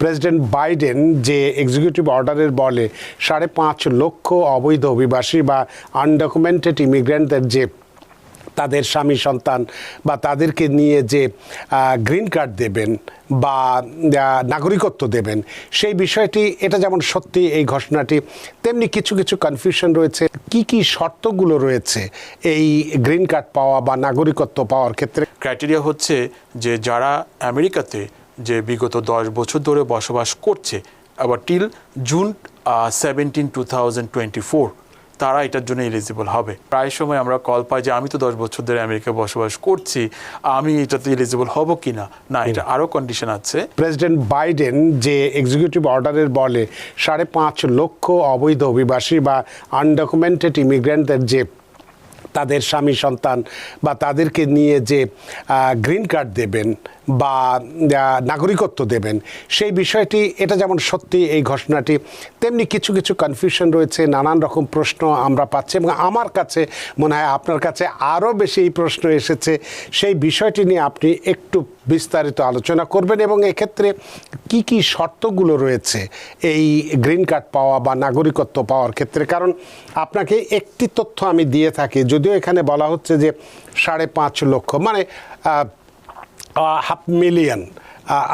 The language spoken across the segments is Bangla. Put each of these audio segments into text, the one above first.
প্রেসিডেন্ট বাইডেন যে এক্সিকিউটিভ অর্ডারের বলে 5.5 লক্ষ অবৈধ অভিবাসী বা আনডকুমেন্টেড ইমিগ্রেন্টদের যে তাদের স্বামী সন্তান বা তাদেরকে নিয়ে যে গ্রিন কার্ড দেবেন বা নাগরিকত্ব দেবেন, সেই বিষয়টি এটা যেমন সত্যি এই ঘোষণাটি, তেমনি কিছু কিছু কনফিউশন রয়েছে। কি কি শর্তগুলো রয়েছে এই গ্রিন কার্ড পাওয়া বা নাগরিকত্ব পাওয়ার ক্ষেত্রে? ক্রাইটেরিয়া হচ্ছে যে যারা আমেরিকাতে যে বিগত 10 বছর ধরে বসবাস করছে, আবার টিল জুন 17, 2024, তারা এটার জন্য এলিজিবল হবে। প্রায় সময় আমরা কল পাই যে আমি তো 10 বছর ধরে আমেরিকায় বসবাস করছি, আমি এটাতে এলিজিবল হব কিনা। না, এটা আরও কন্ডিশন আছে। প্রেসিডেন্ট বাইডেন যে এক্সিকিউটিভ অর্ডারের বলে 5.5 লক্ষ অবৈধ অভিবাসী বা আনডকুমেন্টেড ইমিগ্রেন্টদের যে তাদের স্বামী সন্তান বা তাদেরকে নিয়ে যে গ্রিন কার্ড দেবেন বা নাগরিকত্ব দেবেন, সেই বিষয়টি এটা যেমন সত্যি এই ঘোষণাটি, তেমনি কিছু কিছু কনফিউশন রয়েছে, নানান রকম প্রশ্ন আমরা পাচ্ছি এবং আমার কাছে মনে হয় আপনার কাছে আরও বেশি এই প্রশ্ন এসেছে। সেই বিষয়টি নিয়ে আপনি একটু বিস্তারিত আলোচনা করবেন এবং এক্ষেত্রে কি কি শর্তগুলো রয়েছে এই গ্রিন কার্ড পাওয়া বা নাগরিকত্ব পাওয়ার ক্ষেত্রে। কারণ আপনাকে একটি তথ্য আমি দিয়ে থাকি, যদিও এখানে বলা হচ্ছে যে 5.5 লক্ষ, মানে 500,000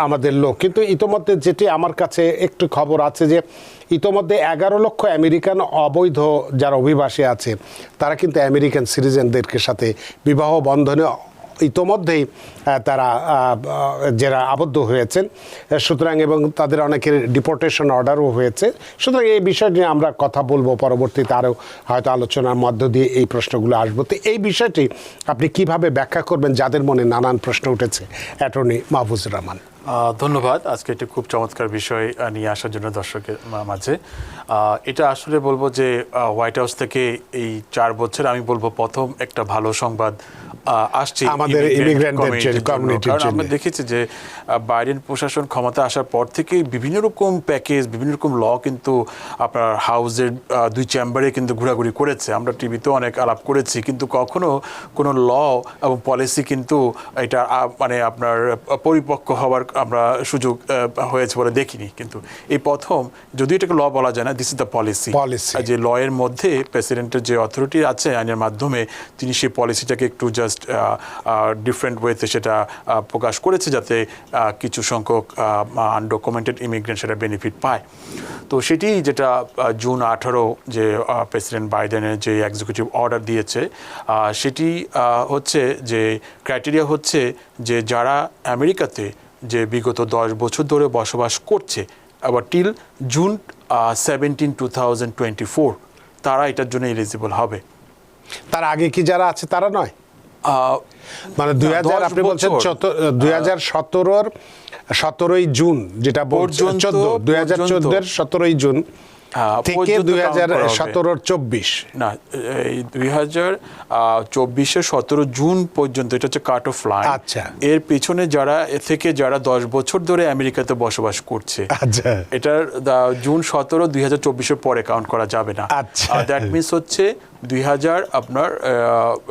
আমাদের লোক, কিন্তু ইতোমধ্যে যেটি আমার কাছে একটু খবর আছে যে ইতোমধ্যে 11 লক্ষ আমেরিকান অবৈধ যারা অভিবাসী আছে তারা কিন্তু আমেরিকান সিটিজেনদেরকে সাথে বিবাহ বন্ধনে ইতোমধ্যেই তারা যারা আবদ্ধ হয়েছেন, সুতরাং এবং তাদের অনেকের ডিপোর্টেশন অর্ডারও হয়েছে। সুতরাং এই বিষয় নিয়ে আমরা কথা বলবো পরবর্তীতে, আরও হয়তো আলোচনার মধ্য দিয়ে এই প্রশ্নগুলো আসবো। তো এই বিষয়টি আপনি কিভাবে ব্যাখ্যা করবেন যাদের মনে নানান প্রশ্ন উঠেছে, অ্যাটর্নি মাহফুজুর রহমান? ধন্যবাদ আজকে একটি খুব চমৎকার বিষয় নিয়ে আসার জন্য দর্শকের মাঝে। এটা আসলে বলবো যে হোয়াইট হাউস থেকে এই 4 বছর আমি বলবো প্রথম একটা ভালো সংবাদ আসছে আমাদের ইমিগ্রেন্টদের কমিউনিটির জন্য। আমরা দেখেছি যে বাইডেন প্রশাসন ক্ষমতা আসার পর থেকে বিভিন্ন রকম প্যাকেজ, বিভিন্ন রকম ল কিন্তু আপনার হাউসের 2 চেম্বারে কিন্তু ঘোরাঘুরি করেছে। আমরা টিভিতেও অনেক আলাপ করেছি, কিন্তু কখনো কোনো ল এবং পলিসি কিন্তু এটা মানে আপনার পরিপক্ক হওয়ার আমরা সুযোগ হয়েছে বলে দেখিনি। কিন্তু এই প্রথম, যদিও এটাকে ল বলা যায় না, দিস ইজ দ্য পলিসি, যে ল এর মধ্যে প্রেসিডেন্টের যে অথরিটি আছে আইনের মাধ্যমে তিনি সেই পলিসিটাকে একটু জাস্ট ডিফারেন্ট ওয়েতে সেটা প্রকাশ করেছে, যাতে কিছু সংখ্যক আনডকুমেন্টেড ইমিগ্রেন্ট সেটা বেনিফিট পায়। তো সেটি যেটা জুন 18 যে প্রেসিডেন্ট বাইডেনের যে এক্সিকিউটিভ অর্ডার দিয়েছে, সেটি হচ্ছে যে ক্রাইটেরিয়া হচ্ছে যে যারা আমেরিকাতে যে বিগত 10 বছর ধরে বসবাস করছে, আবার টিল জুন 17, 2024, তারা এটার জন্য এলিজিবল হবে। তার আগে কি যারা আছে তারা নয়? মানে 2000 আপনি বলছেন 2017-র 17ই জুন, যেটা 2014-এর 17ই জুন থেকে 2017-র 24, না, এই 2024-এর 17 জুন পর্যন্ত এটা হচ্ছে কাট অফ লাইন। আচ্ছা, এর পিছনে যারা যারা 10 বছর ধরে আমেরিকাতে বসবাস করছে, আচ্ছা, এটার জুন 17, 2024-এর পরে কাউন্ট করা যাবে না। আচ্ছা, দ্যাট মিনস হচ্ছে 2000 আপনার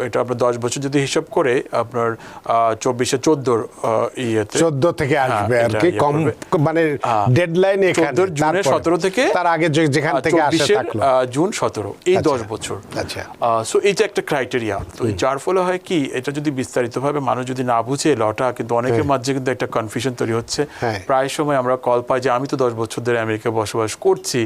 এটা আপনার 10 বছর যদি হিসাব করে আপনার 24-এ 14 ইয়েতে 14 থেকে আসবে আর কি, কম মানে ডেডলাইন এখানে জুনের 17 থেকে তার আগে যেখান থেকে আসে থাকলো জুন 17, এই 10 বছর। আচ্ছা, সো এইটা একটা ক্রাইটেরিয়া। তো যার ফলে হয় কি, এটা যদি বিস্তারিতভাবে মানুষ যদি না বুঝে লটা, কিন্তু অনেকের মাঝে কিন্তু একটা কনফিউশন তৈরি হচ্ছে। প্রায় সময় আমরা কল পাই যে আমি তো 10 বছর ধরে আমেরিকায় বসবাস করছি,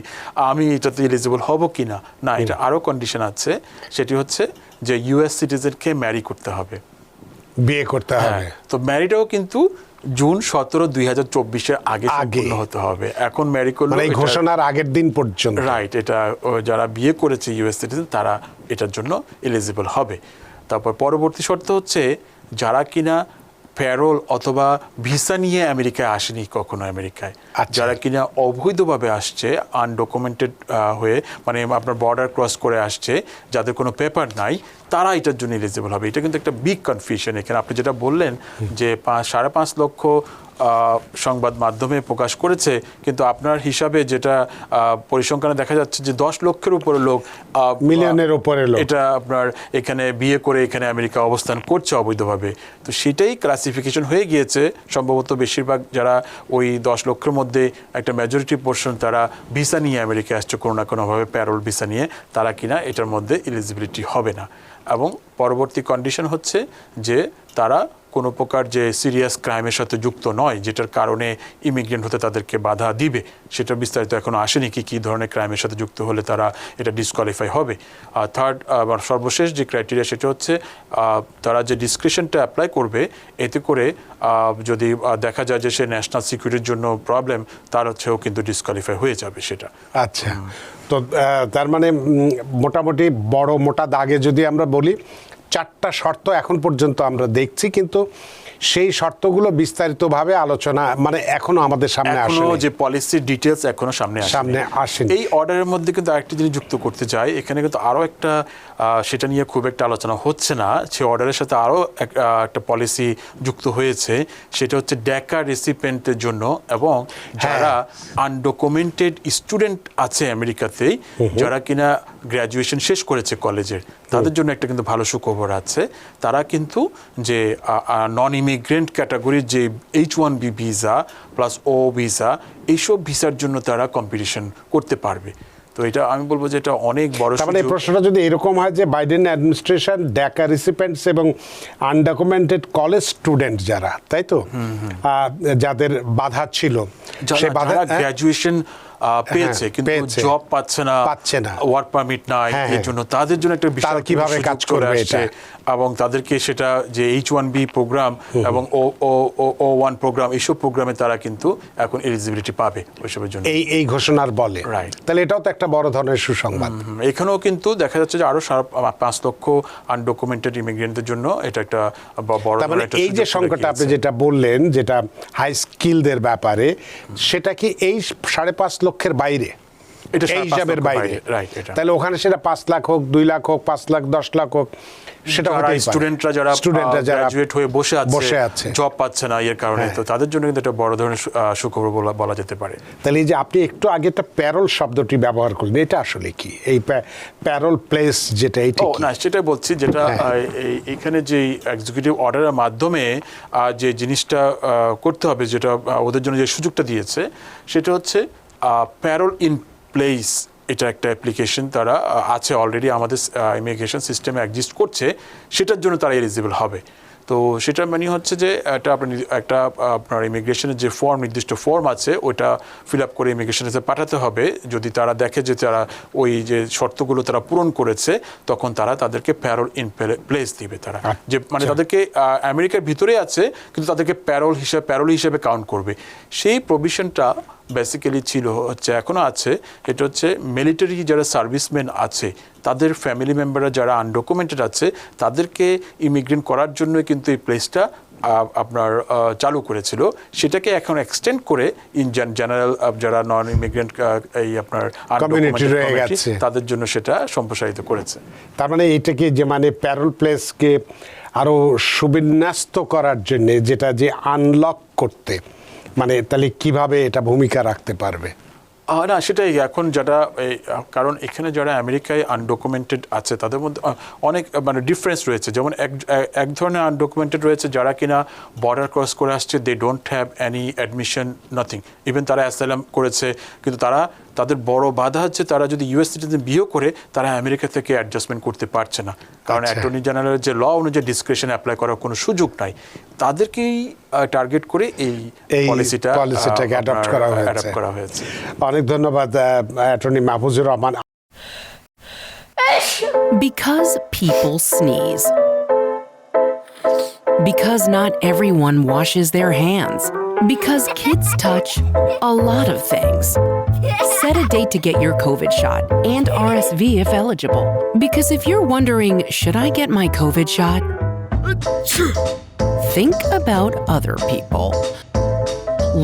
আমি এটাতে এলিজিবল হব কিনা। না, এটা আরও কন্ডিশন আছে। সেটি হচ্ছে যে ইউএস সিটিজেনকে ম্যারি করতে হবে, বিয়ে করতে হবে। তো ম্যারিটাও কিন্তু জুন 17, 2024-এর আগে সম্পূর্ণ হতে হবে। এখন ম্যারি করলে এই ঘোষণার আগের দিন পর্যন্ত, রাইট, এটা যারা বিয়ে করেছে ইউএস সিটিজেন তারা এটার জন্য এলিজিবল হবে। তারপর পরবর্তী শর্ত হচ্ছে যারা কিনা প্যারোল অথবা ভিসা নিয়ে আমেরিকায় আসেনি কখনো আমেরিকায়, যারা কিনা অবৈধভাবে আসছে, আনডকুমেন্টেড হয়ে, মানে আপনার বর্ডার ক্রস করে আসছে, যাদের কোনো পেপার নাই, তারা এটার জন্য এলিজিবল হবে। এটা কিন্তু একটা বিগ কনফিউশন এখানে। আপনি যেটা বললেন যে 5.5 লক্ষ সংবাদ মাধ্যমে প্রকাশ করেছে, কিন্তু আপনার হিসাবে যেটা পরিসংখ্যানে দেখা যাচ্ছে যে 10 লক্ষের উপরে লোক, মিলিয়নের উপরে লোক এটা আপনার এখানে বিয়ে করে এখানে আমেরিকা অবস্থান করছে অবৈধভাবে। তো সেটাই ক্লাসিফিকেশন হয়ে গিয়েছে। সম্ভবত বেশিরভাগ যারা ওই 10 লক্ষের মধ্যে একটা মেজরিটি পোর্শন তারা ভিসা নিয়ে আমেরিকা আসছে কোনো না কোনোভাবে, প্যারোল ভিসা নিয়ে, তারা কিনা এটার মধ্যে এলিজিবিলিটি হবে না। এবং পরবর্তী কন্ডিশন হচ্ছে যে তারা কোনো প্রকার যে সিরিয়াস ক্রাইমের সাথে যুক্ত নয়, যেটার কারণে ইমিগ্রেন্ট হতে তাদেরকে বাধা দিবে, সেটা বিস্তারিত এখনো আসেনি কী ধরনের ক্রাইমের সাথে যুক্ত হলে তারা এটা ডিসকোয়ালিফাই হবে। থার্ড সর্বশেষ যে ক্রাইটেরিয়া সেটা হচ্ছে তারা যে ডিসক্রিপশনটা অ্যাপ্লাই করবে, এতে করে যদি দেখা যায় যে সে ন্যাশনাল সিকিউরিটির জন্য প্রবলেম, তার হচ্ছেও কিন্তু ডিসকোয়ালিফাই হয়ে যাবে সেটা। আচ্ছা, তো তার মানে মোটামুটি বড় মোটা দাগে যদি আমরা বলি 4টা শর্ত এখন পর্যন্ত আমরা দেখছি, কিন্তু সেই শর্তগুলো বিস্তারিতভাবে আলোচনা মানে এখনো আমাদের সামনে আসেনি, যে পলিসি ডিটেইলস এখনো সামনে আসেনি। এই অর্ডারের মধ্যে কিন্তু আরেকটি জিনিস যুক্ত করতে চাই, এখানে কিন্তু আরো একটা সেটা নিয়ে খুব একটা আলোচনা হচ্ছে না, সে অর্ডারের সাথে আরো একটা পলিসি যুক্ত হয়েছে, সেটা হচ্ছে ড্যাকা রেসিপিয়েন্টের জন্য এবং যারা আনডকুমেন্টেড স্টুডেন্ট আছে আমেরিকাতেই, যারা কিনা গ্র্যাজুয়েশন শেষ করেছে কলেজের, তাদের জন্য একটা কিন্তু ভালো সুখবর আছে। তারা কিন্তু যে নন ইমিগ্রেন্ট ক্যাটাগরির যে H-1B ভিসা প্লাস ও ভিসা, এইসব ভিসার জন্য তারা কম্পিটিশন করতে পারবে। তো এটা আমি বলবো যে এটা অনেক বড় সুযোগ। মানে প্রশ্নটা যদি এরকম হয় যে বাইডেন অ্যাডমিনিস্ট্রেশন ড্যাকা রিসিপিয়েন্টস এবং আনডকুমেন্টেড কলেজ স্টুডেন্ট যারা, তাই তো, যাদের বাধা ছিল, সে বাধা গ্র্যাজুয়েশন পেয়েছে কিন্তু জব পাচ্ছে না, ওয়ার্ক পারমিট নাই, এর জন্য তাদের জন্য একটা বিশাল কিভাবে কাজ করে আসছে, এবং তাদেরকে সেটা যে H-1B প্রোগ্রাম এবং O-1 প্রোগ্রাম, এইসব প্রোগ্রামে তারা কিন্তু এখন এলিজিবিলিটি পাবে ওইসবের জন্য, এই ঘোষণার বলে। তাহলে এটাও তো একটা বড় ধরনের সুসংবাদ। এখানেও কিন্তু দেখা যাচ্ছে যে আরো 5 লক্ষ আনডকুমেন্টেড ইমিগ্রেন্টদের জন্য এটা একটা বড় ধরনের একটা, এই যে সংকটটা আপনি যেটা বললেন, যেটা হাই স্কিলদের ব্যাপারে, সেটা কি এই 5.5 লক্ষের বাইরে, এই হিসাবের বাইরে? তাহলে ওখানে সেটা 5 লাখ হোক, 2 লাখ হোক, 5 লাখ, 10 লাখ হোক, সেটা স্টুডেন্টরা যারা গ্র্যাজুয়েট হয়ে বসে আছে, জব পাচ্ছে না এর কারণে, তো তাদের জন্য কিন্তু একটা বড় ধরনের সুখবর বলা যেতে পারে। তাহলে এই যে আপনি একটু আগে একটা প্যারোল শব্দটি ব্যবহার করলেন, এটা আসলে কি? এই প্যারোল প্লেস যেটা, এইটা না, সেটাই বলছি, যেটা এখানে যে এক্সিকিউটিভ অর্ডারের মাধ্যমে যে জিনিসটা করতে হবে, যেটা ওদের জন্য যে সুযোগটা দিয়েছে, সেটা হচ্ছে প্যারোল ইন প্লেস। এটা একটা অ্যাপ্লিকেশন তারা আছে অলরেডি আমাদের ইমিগ্রেশন সিস্টেমে এক্সিস্ট করছে, সেটার জন্য তারা এলিজিবল হবে। তো সেটা মানে হচ্ছে যে আপনার ইমিগ্রেশনের যে নির্দিষ্ট ফর্ম আছে, ওইটা ফিল আপ করে ইমিগ্রেশনে পাঠাতে হবে। যদি তারা দেখে যে তারা ওই যে শর্তগুলো তারা পূরণ করেছে, তখন তারা তাদেরকে প্যারোল ইন প্লেস দিবে। তারা যে মানে তাদেরকে আমেরিকার ভিতরে আছে, কিন্তু তাদেরকে প্যারোল হিসেবে কাউন্ট করবে। সেই প্রভিশনটা বেসিক্যালি ছিল, হচ্ছে এখনো আছে, এটা হচ্ছে মিলিটারি যারা সার্ভিসম্যান আছে, তাদের ফ্যামিলি মেম্বাররা যারা আনডকুমেন্টেড আছে, তাদেরকে ইমিগ্রেন্ট করার জন্য কিন্তু এই প্লেসটা আপনার চালু করেছিল। সেটাকে এখন এক্সটেন্ড করে জেনারেল যারা নন ইমিগ্রেন্ট এই আপনার তাদের জন্য সেটা সম্প্রসারিত করেছে। তার মানে এইটাকে যে মানে প্যারোল প্লেসকে আরো সুবিন্যস্ত করার জন্য, যেটা যে আনলক করতে, মানে তাহলে কিভাবে এটা ভূমিকা রাখতে পারবে? না, সেটাই এখন যেটা, কারণ এখানে যারা আমেরিকায় আনডকুমেন্টেড আছে তাদের মধ্যে অনেক মানে ডিফারেন্স রয়েছে। যেমন এক ধরনের আনডকুমেন্টেড রয়েছে যারা কিনা বর্ডার ক্রস করে আসছে, they don't have any admission, nothing, even তারা অ্যাসাইলাম করেছে, কিন্তু তাদের বড় বাধা হচ্ছে তারা যদি ইউএস সিটিজেন বিয়ে করে, তারা আমেরিকা থেকে অ্যাডজাস্টমেন্ট করতে পারছে না, কারণ অ্যাটর্নি জেনারেলের যে ল অনুযায়ী ডিসক্রিপশন অ্যাপ্লাই করার কোনো সুযোগ নাই। তাদেরকেই টার্গেট করে এই পলিসিটাকে অ্যাডপ্ট করা হয়েছে। অনেক ধন্যবাদ attorney Mahfuzur Rahman. Because people sneeze. Because not everyone washes their hands. Because kids touch a lot of things. Set a date to get your COVID shot and RSV if eligible. Because if you're wondering, should I get my COVID shot? Think about other people.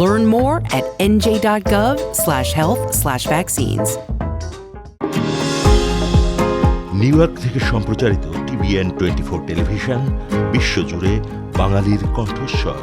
Learn more at nj.gov/health/vaccines. New York থেকে সম্প্রচারিত TVN 24 টেলিভিশন বিশ্বজুড়ে বাঙালির কণ্ঠস্বর।